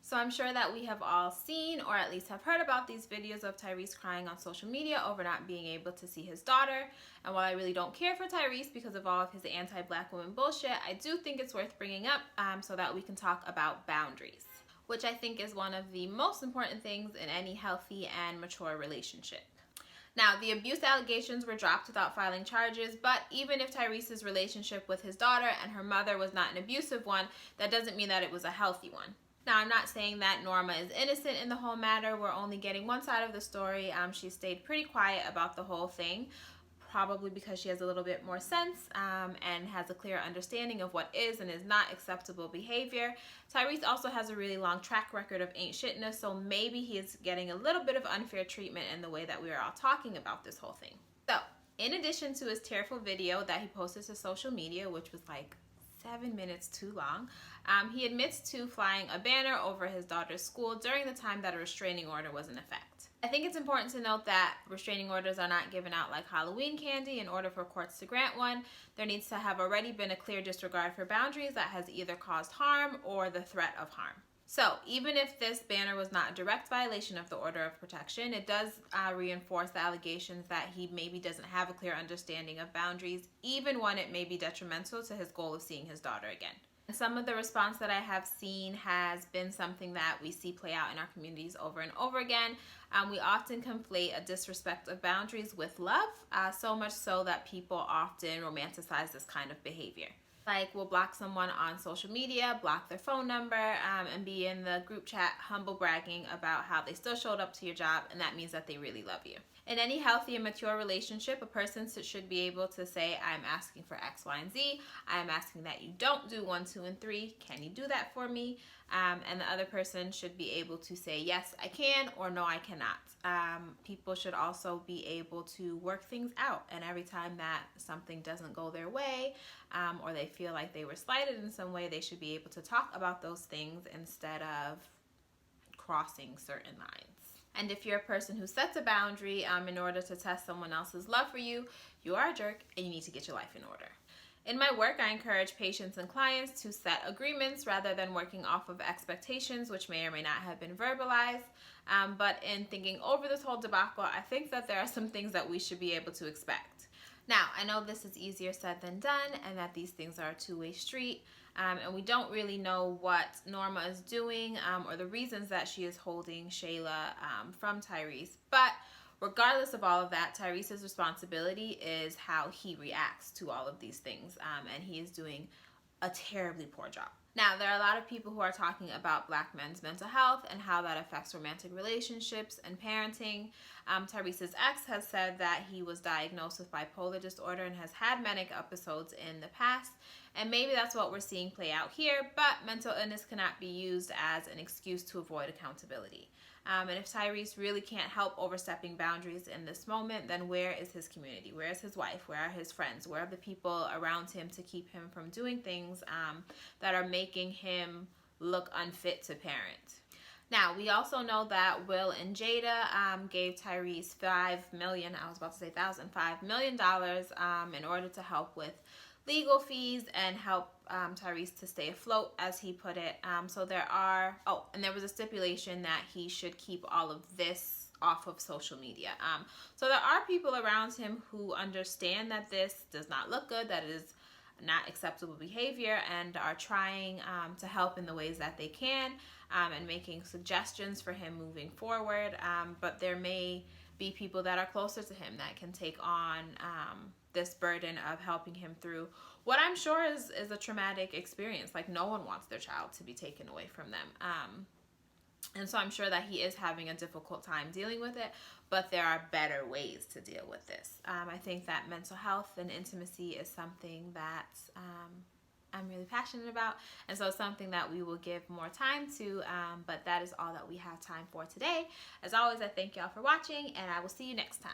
So I'm sure that we have all seen or at least have heard about these videos of Tyrese crying on social media over not being able to see his daughter. And while I really don't care for Tyrese because of all of his anti-black woman bullshit, I do think it's worth bringing up so that we can talk about boundaries, which I think is one of the most important things in any healthy and mature relationship. Now, the abuse allegations were dropped without filing charges, but even if Tyrese's relationship with his daughter and her mother was not an abusive one, that doesn't mean that it was a healthy one. Now, I'm not saying that Norma is innocent in the whole matter. We're only getting one side of the story. She stayed pretty quiet about the whole thing, probably because she has a little bit more sense and has a clear understanding of what is and is not acceptable behavior. Tyrese also has a really long track record of ain't shitness, so maybe he is getting a little bit of unfair treatment in the way that we are all talking about this whole thing. So, in addition to his tearful video that he posted to social media, which was like 7 minutes too long, he admits to flying a banner over his daughter's school during the time that a restraining order was in effect. I think it's important to note that restraining orders are not given out like Halloween candy. In order for courts to grant one, there needs to have already been a clear disregard for boundaries that has either caused harm or the threat of harm. So even if this banner was not a direct violation of the order of protection, it does reinforce the allegations that he maybe doesn't have a clear understanding of boundaries, even when it may be detrimental to his goal of seeing his daughter again. Some of the response that I have seen has been something that we see play out in our communities over and over again. We often conflate a disrespect of boundaries with love, so much so that people often romanticize this kind of behavior. Like, we'll block someone on social media, block their phone number, and be in the group chat humble bragging about how they still showed up to your job, and that means that they really love you. In any healthy and mature relationship, a person should be able to say, I'm asking for X, Y, and Z. I'm asking that you don't do 1, 2, and 3. Can you do that for me? And the other person should be able to say, yes, I can, or no, I cannot. People should also be able to work things out. And every time that something doesn't go their way, or they feel like they were slighted in some way, they should be able to talk about those things instead of crossing certain lines. And if you're a person who sets a boundary in order to test someone else's love for you, you are a jerk and you need to get your life in order. In my work, I encourage patients and clients to set agreements rather than working off of expectations, which may or may not have been verbalized. But in thinking over this whole debacle, I think that there are some things that we should be able to expect. Now, I know this is easier said than done and that these things are a two-way street. And we don't really know what Norma is doing or the reasons that she is holding Shayla from Tyrese. But regardless of all of that, Tyrese's responsibility is how he reacts to all of these things. And he is doing a terribly poor job. Now, there are a lot of people who are talking about Black men's mental health and how that affects romantic relationships and parenting. Tyrese's ex has said that he was diagnosed with bipolar disorder and has had manic episodes in the past. And maybe that's what we're seeing play out here, but mental illness cannot be used as an excuse to avoid accountability. And if Tyrese really can't help overstepping boundaries in this moment, then where is his community? Where is his wife? Where are his friends? Where are the people around him to keep him from doing things that are making him look unfit to parent? Now, we also know that Will and Jada gave Tyrese $5 million in order to help with legal fees and help Tyrese to stay afloat, as he put it. So there are, and there was a stipulation that he should keep all of this off of social media. So there are people around him who understand that this does not look good, that it is not acceptable behavior, and are trying to help in the ways that they can and making suggestions for him moving forward. But there may be people that are closer to him that can take on this burden of helping him through what I'm sure is a traumatic experience. Like, no one wants their child to be taken away from them. And so I'm sure that he is having a difficult time dealing with it, but there are better ways to deal with this. I think that mental health and intimacy is something that I'm really passionate about, and so it's something that we will give more time to, but that is all that we have time for today. As always, I thank y'all for watching, and I will see you next time.